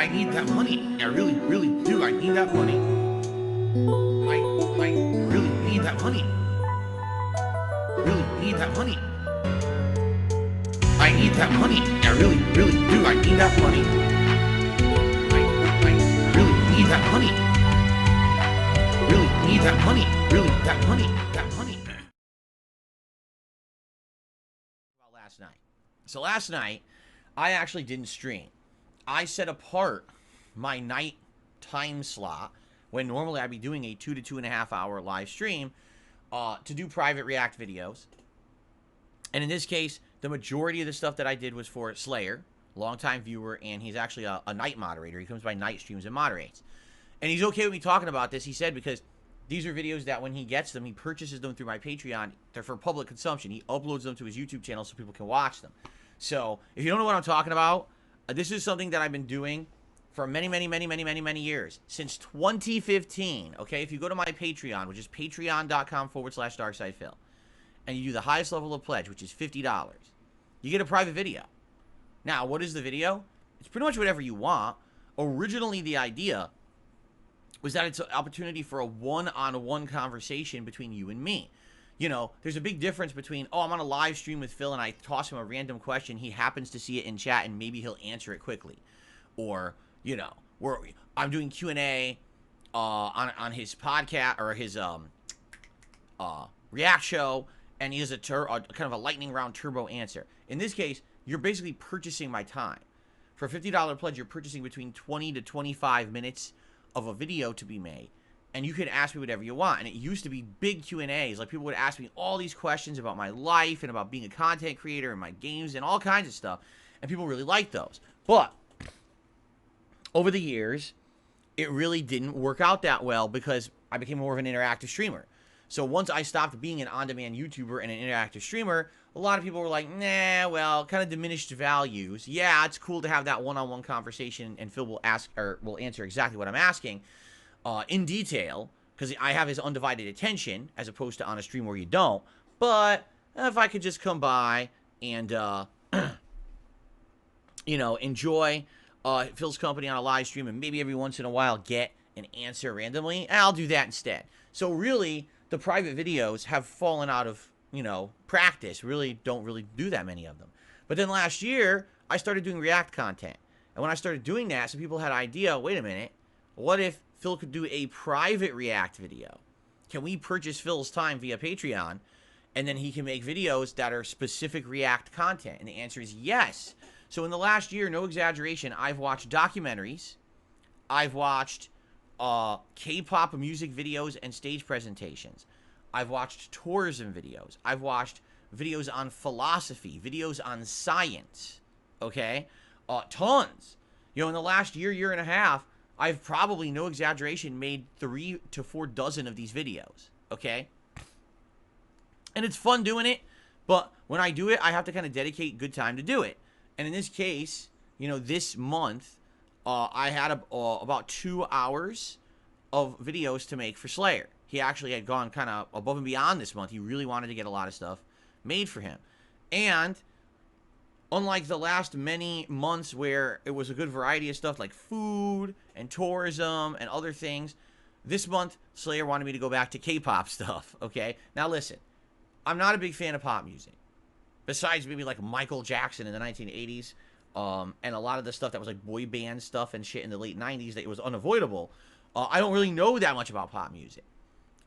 I need that money. I really, really do. I need that money. I really need that money. Really need that money. I need that money. I really, really do. I need that money. I really need that money. Really need that money. Really, that money. That money. About last night. So last night, I actually didn't stream. I set apart my night time slot when normally I'd be doing a 2 to 2.5 hour live stream to do private react videos. And in this case, the majority of the stuff that I did was for Slayer, longtime viewer, and he's actually a night moderator. He comes by night streams and moderates. And he's okay with me talking about this, he said, because these are videos that when he gets them, he purchases them through my Patreon. They're for public consumption. He uploads them to his YouTube channel so people can watch them. So if you don't know what I'm talking about, this is something that I've been doing for many years. Since 2015, okay? If you go to my Patreon, which is patreon.com/DarkSidePhil, and you do the highest level of pledge, which is $50, you get a private video. Now, what is the video? It's pretty much whatever you want. Originally, the idea was that it's an opportunity for a one-on-one conversation between you and me. You know, there's a big difference between, oh, I'm on a live stream with Phil and I toss him a random question. He happens to see it in chat and maybe he'll answer it quickly. Or, you know, I'm doing Q&A on his podcast or his react show, and he has a kind of a lightning round turbo answer. In this case, you're basically purchasing my time. For a $50 pledge, you're purchasing between 20 to 25 minutes of a video to be made. And you can ask me whatever you want. And it used to be big Q&As. Like, people would ask me all these questions about my life and about being a content creator and my games and all kinds of stuff. And people really liked those. But over the years, it really didn't work out that well because I became more of an interactive streamer. So once I stopped being an on-demand YouTuber and an interactive streamer, a lot of people were like, nah, well, kind of diminished values. Yeah, it's cool to have that one-on-one conversation, and Phil will answer exactly what I'm asking in detail, because I have his undivided attention, as opposed to on a stream where you don't. But if I could just come by and, you know, enjoy Phil's company on a live stream and maybe every once in a while get an answer randomly, I'll do that instead. So really, the private videos have fallen out of, you know, practice. Don't really do that many of them. But then last year, I started doing React content. And when I started doing that, some people had an idea, wait a minute, what if Phil could do a private React video? Can we purchase Phil's time via Patreon, and then he can make videos that are specific React content? And the answer is yes. So in the last year, no exaggeration, I've watched documentaries, I've watched K-pop music videos and stage presentations, I've watched tourism videos, I've watched videos on philosophy, videos on science, okay? Tons. You know, in the last year and a half, I've probably, no exaggeration, made 3 to 4 dozen of these videos, okay? And it's fun doing it, but when I do it, I have to kind of dedicate good time to do it. And in this case, you know, this month, I had about 2 hours of videos to make for Slayer. He actually had gone kind of above and beyond this month. He really wanted to get a lot of stuff made for him. And unlike the last many months where it was a good variety of stuff like food and tourism and other things, this month, Slayer wanted me to go back to K-pop stuff, okay? Now listen, I'm not a big fan of pop music. Besides maybe like Michael Jackson in the 1980s, and a lot of the stuff that was like boy band stuff and shit in the late 90s that it was unavoidable, I don't really know that much about pop music,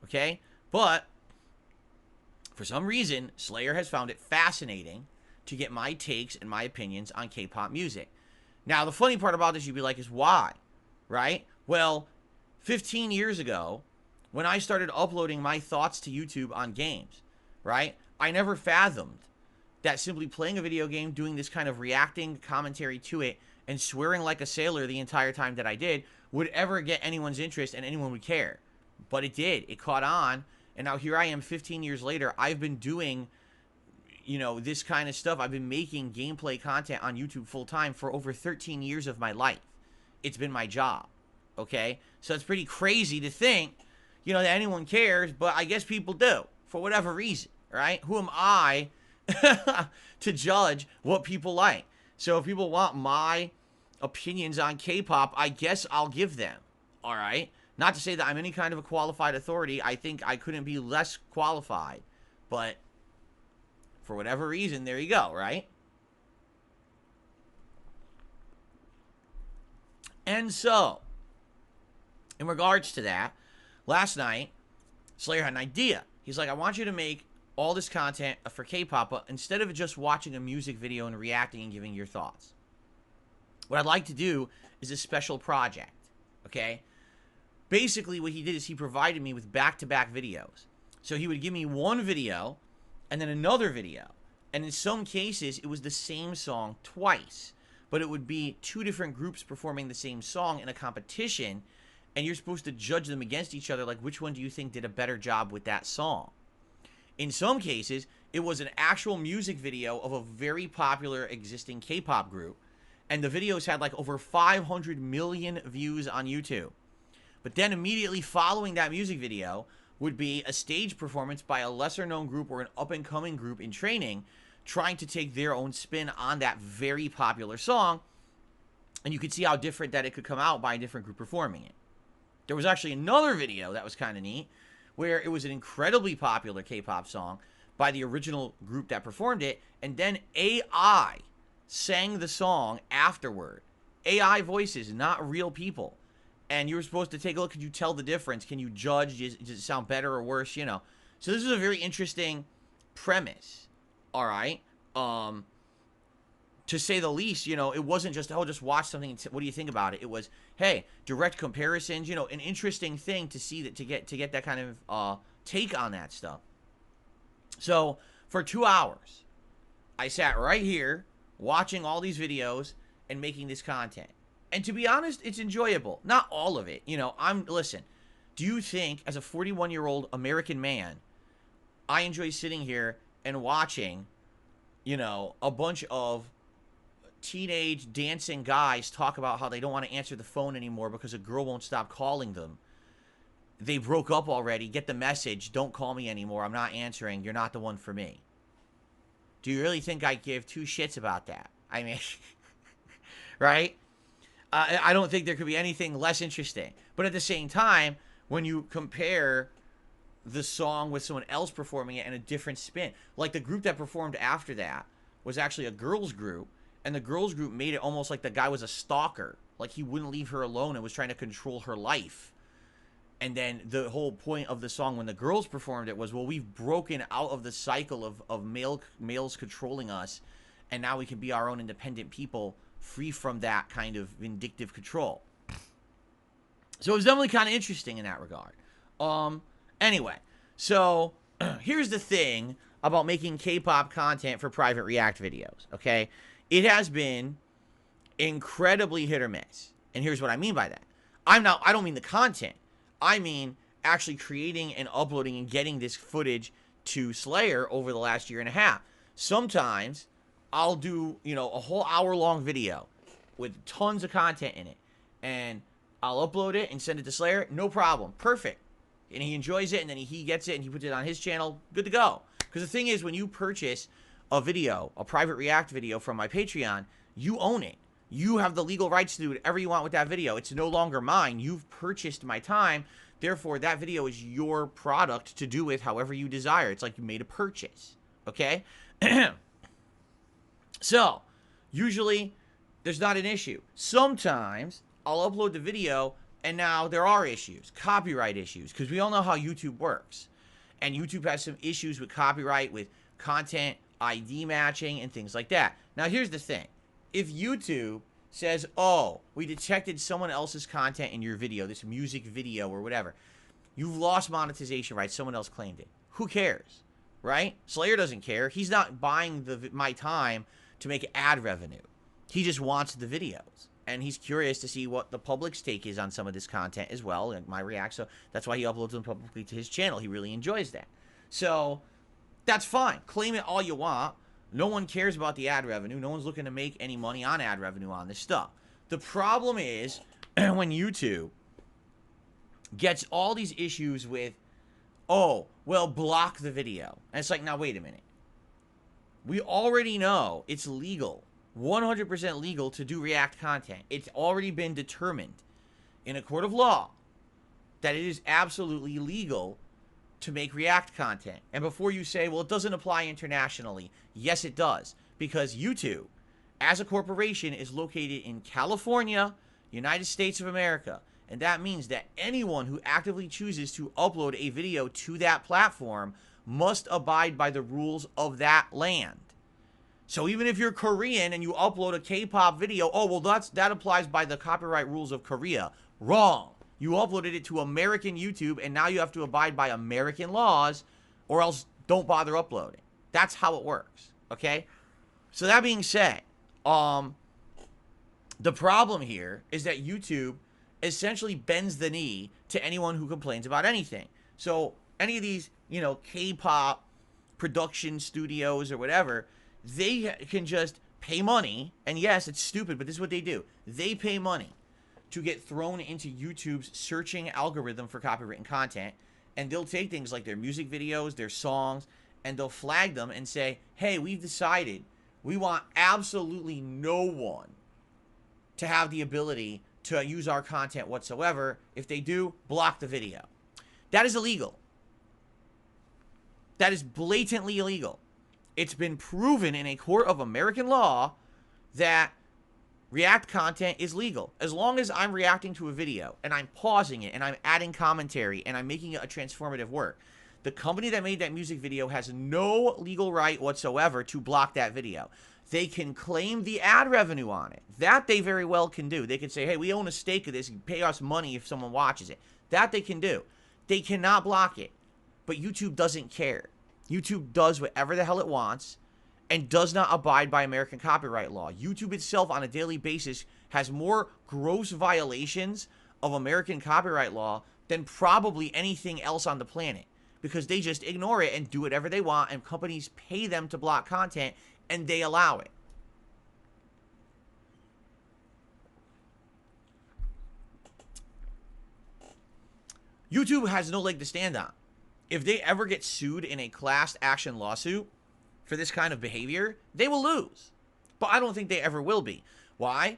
okay? But for some reason, Slayer has found it fascinating to get my takes and my opinions on K-pop music. Now, the funny part about this, you'd be like, is why, right? Well, 15 years ago, when I started uploading my thoughts to YouTube on games, right, I never fathomed that simply playing a video game, doing this kind of reacting commentary to it, and swearing like a sailor the entire time that I did, would ever get anyone's interest and anyone would care. But it did. It caught on, and now here I am 15 years later. I've been doing, you know, this kind of stuff. I've been making gameplay content on YouTube full-time for over 13 years of my life. It's been my job, okay? So it's pretty crazy to think, you know, that anyone cares, but I guess people do, for whatever reason, right? Who am I to judge what people like? So if people want my opinions on K-pop, I guess I'll give them. All right? Not to say that I'm any kind of a qualified authority. I think I couldn't be less qualified. But for whatever reason, there you go, right? And so, in regards to that, last night, Slayer had an idea. He's like, I want you to make all this content for K-pop, but instead of just watching a music video and reacting and giving your thoughts, what I'd like to do is a special project, okay? Basically, what he did is he provided me with back-to-back videos. So he would give me one video and then another video. And in some cases, it was the same song twice. But it would be two different groups performing the same song in a competition, and you're supposed to judge them against each other, like which one do you think did a better job with that song. In some cases, it was an actual music video of a very popular existing K-pop group, and the videos had like over 500 million views on YouTube. But then immediately following that music video would be a stage performance by a lesser known group or an up-and-coming group in training, trying to take their own spin on that very popular song, and you could see how different that it could come out by a different group performing it. There was actually another video that was kind of neat, where it was an incredibly popular K-pop song by the original group that performed it, and then AI sang the song afterward. AI voices, not real people. And you were supposed to take a look. Could you tell the difference? Can you judge? Does it sound better or worse? You know. So this is a very interesting premise. All right. To say the least, you know, it wasn't just, oh, just watch something and what do you think about it? It was, hey, direct comparisons, you know, an interesting thing to see, that to get that kind of take on that stuff. So for 2 hours, I sat right here watching all these videos and making this content. And to be honest, it's enjoyable. Not all of it. You know, listen, do you think as a 41-year-old American man, I enjoy sitting here and watching, you know, a bunch of teenage dancing guys talk about how they don't want to answer the phone anymore because a girl won't stop calling them? They broke up already. Get the message. Don't call me anymore. I'm not answering. You're not the one for me. Do you really think I give two shits about that? I mean, right? I don't think there could be anything less interesting. But at the same time, when you compare the song with someone else performing it in a different spin, like the group that performed after that was actually a girls group, and the girls group made it almost like the guy was a stalker, like he wouldn't leave her alone and was trying to control her life. And then the whole point of the song when the girls performed it was, well, we've broken out of the cycle of males controlling us, and now we can be our own independent people, free from that kind of vindictive control. So it was definitely kind of interesting in that regard. Anyway, so here's the thing about making K-pop content for private react videos, okay? It has been incredibly hit or miss. And here's what I mean by that. I don't mean the content. I mean actually creating and uploading and getting this footage to Slayer over the last year and a half. Sometimes I'll do, you know, a whole hour-long video with tons of content in it, and I'll upload it and send it to Slayer. No problem. Perfect. And he enjoys it, and then he gets it, and he puts it on his channel. Good to go. Because the thing is, when you purchase a video, a private react video from my Patreon, you own it. You have the legal rights to do whatever you want with that video. It's no longer mine. You've purchased my time. Therefore, that video is your product to do with however you desire. It's like you made a purchase. Okay? So, usually, there's not an issue. Sometimes, I'll upload the video, and now there are issues. Copyright issues. Because we all know how YouTube works. And YouTube has some issues with copyright, with content ID matching, and things like that. Now, here's the thing. If YouTube says, oh, we detected someone else's content in your video, this music video or whatever, you've lost monetization rights, someone else claimed it. Who cares, right? Slayer doesn't care. He's not buying my time to make ad revenue. He just wants the videos. And he's curious to see what the public's take is on some of this content as well, and my react. So that's why he uploads them publicly to his channel. He really enjoys that. So that's fine. Claim it all you want. No one cares about the ad revenue. No one's looking to make any money on ad revenue on this stuff. The problem is when YouTube gets all these issues with, oh, well, block the video. And it's like, now, wait a minute. We already know it's legal. 100% legal to do React content. It's already been determined in a court of law that it is absolutely legal to make React content. And before you say, well, it doesn't apply internationally, yes, it does. Because YouTube, as a corporation, is located in California, United States of America. And that means that anyone who actively chooses to upload a video to that platform must abide by the rules of that land. So even if you're Korean and you upload a K-pop video, oh, well, that applies by the copyright rules of Korea. Wrong. You uploaded it to American YouTube, and now you have to abide by American laws, or else don't bother uploading. That's how it works, okay? So that being said, the problem here is that YouTube essentially bends the knee to anyone who complains about anything. So any of these, you know, K-pop production studios or whatever, they can just pay money, and yes, it's stupid, but this is what they do. They pay money to get thrown into YouTube's searching algorithm for copywritten content, and they'll take things like their music videos, their songs, and they'll flag them and say, hey, we've decided we want absolutely no one to have the ability to use our content whatsoever. If they do, block the video. That is illegal. That is blatantly illegal. It's been proven in a court of American law that React content is legal. As long as I'm reacting to a video and I'm pausing it and I'm adding commentary and I'm making it a transformative work, the company that made that music video has no legal right whatsoever to block that video. They can claim the ad revenue on it. That they very well can do. They can say, hey, we own a stake of this. You pay us money if someone watches it. That they can do. They cannot block it. But YouTube doesn't care. YouTube does whatever the hell it wants and does not abide by American copyright law. YouTube itself on a daily basis has more gross violations of American copyright law than probably anything else on the planet, because they just ignore it and do whatever they want, and companies pay them to block content and they allow it. YouTube has no leg to stand on. If they ever get sued in a class action lawsuit for this kind of behavior, they will lose. But I don't think they ever will be. Why?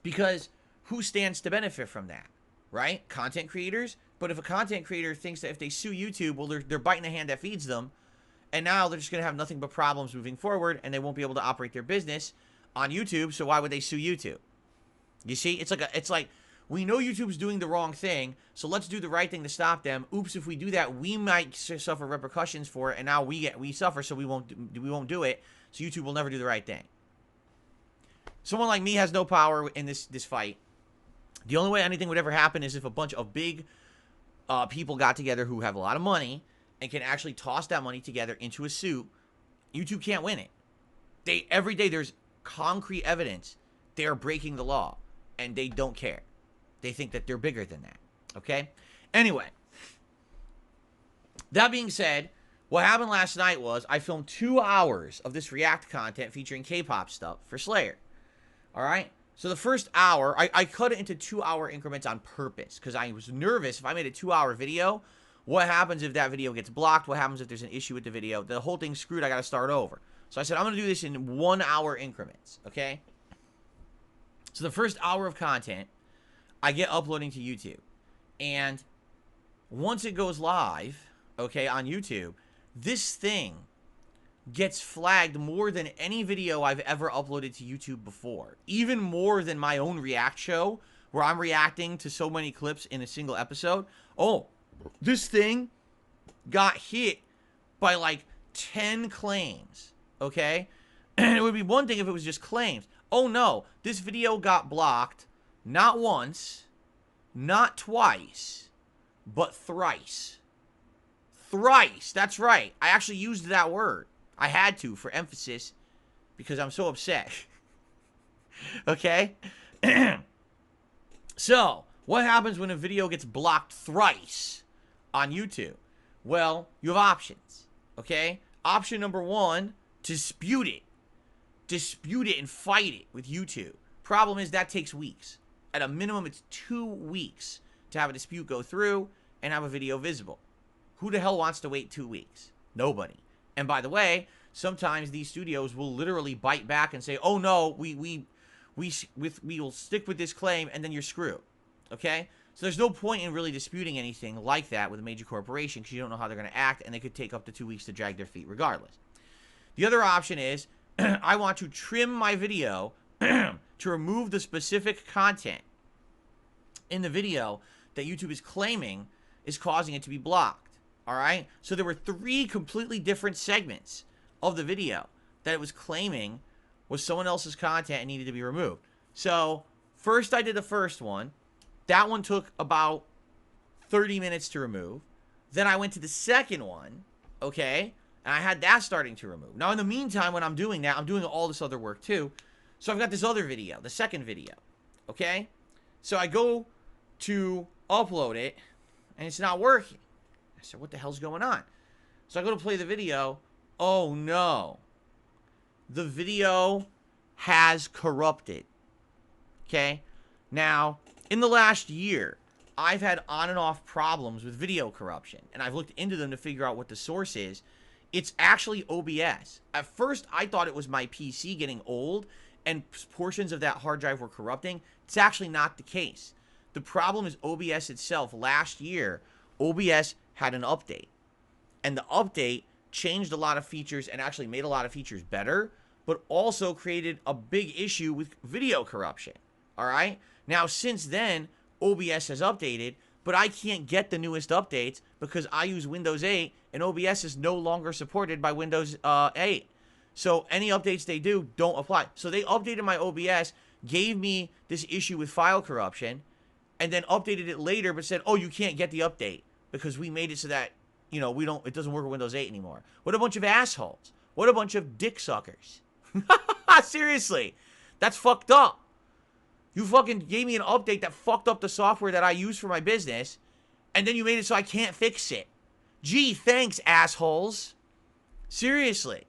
Because who stands to benefit from that, right? Content creators. But if a content creator thinks that if they sue YouTube, well, they're biting the hand that feeds them, and now they're just going to have nothing but problems moving forward, and they won't be able to operate their business on YouTube, so why would they sue YouTube? You see? It's like we know YouTube's doing the wrong thing, so let's do the right thing to stop them. Oops, if we do that, we might suffer repercussions for it, and now we suffer, so we won't do it. So YouTube will never do the right thing. Someone like me has no power in this fight. The only way anything would ever happen is if a bunch of big people got together who have a lot of money and can actually toss that money together into a suit. YouTube can't win it. Every day there's concrete evidence they are breaking the law, and they don't care. They think that they're bigger than that. Okay? Anyway, that being said, what happened last night was I filmed 2 hours of this React content featuring K-pop stuff for Slayer. All right? So the first hour, I cut it into 2-hour increments on purpose because I was nervous if I made a 2-hour video. What happens if that video gets blocked? What happens if there's an issue with the video? The whole thing's screwed. I got to start over. So I said, I'm going to do this in 1-hour increments. Okay? So the first hour of content, I get uploading to YouTube. And once it goes live, okay, on YouTube, this thing gets flagged more than any video I've ever uploaded to YouTube before. Even more than my own React show, where I'm reacting to so many clips in a single episode. Oh, this thing got hit by like 10 claims, okay? And it would be one thing if it was just claims. Oh no, this video got blocked not once, not twice, but thrice. Thrice, that's right. I actually used that word. I had to for emphasis because I'm so upset. Okay? So, what happens when a video gets blocked thrice on YouTube? Well, you have options. Okay? Option number 1, dispute it. Dispute it and fight it with YouTube. Problem is that takes weeks. At a minimum, it's 2 weeks to have a dispute go through and have a video visible. Who the hell wants to wait 2 weeks? Nobody. And by the way, sometimes these studios will literally bite back and say, oh no, we will stick with this claim, and then you're screwed. Okay? So there's no point in really disputing anything like that with a major corporation because you don't know how they're going to act, and they could take up to 2 weeks to drag their feet regardless. The other option is I want to trim my video to remove the specific content in the video that YouTube is claiming is causing it to be blocked. All right? So there were 3 completely different segments of the video that it was claiming was someone else's content and needed to be removed. So first I did the first one. That one took about 30 minutes to remove. Then I went to the second one, okay? And I had that starting to remove. Now, in the meantime, when I'm doing that, I'm doing all this other work too. So I've got this other video, the second video, okay? So I go to upload it, and it's not working. I said, what the hell's going on? So I go to play the video. Oh, no. The video has corrupted, okay? Now, in the last year, I've had on and off problems with video corruption, and I've looked into them to figure out what the source is. It's actually OBS. At first, I thought it was my PC getting old and portions of that hard drive were corrupting. It's actually not the case. The problem is OBS itself. Last year, OBS had an update, and the update changed a lot of features and actually made a lot of features better, but also created a big issue with video corruption. All right? Now, since then, OBS has updated, but I can't get the newest updates because I use Windows 8, and OBS is no longer supported by Windows 8. So any updates they do don't apply. So they updated my OBS, gave me this issue with file corruption, and then updated it later, but said, oh, you can't get the update because we made it so that, you know, it doesn't work with Windows 8 anymore. What a bunch of assholes. What a bunch of dick suckers. Seriously. That's fucked up. You fucking gave me an update that fucked up the software that I use for my business, and then you made it so I can't fix it. Gee, thanks, assholes. Seriously.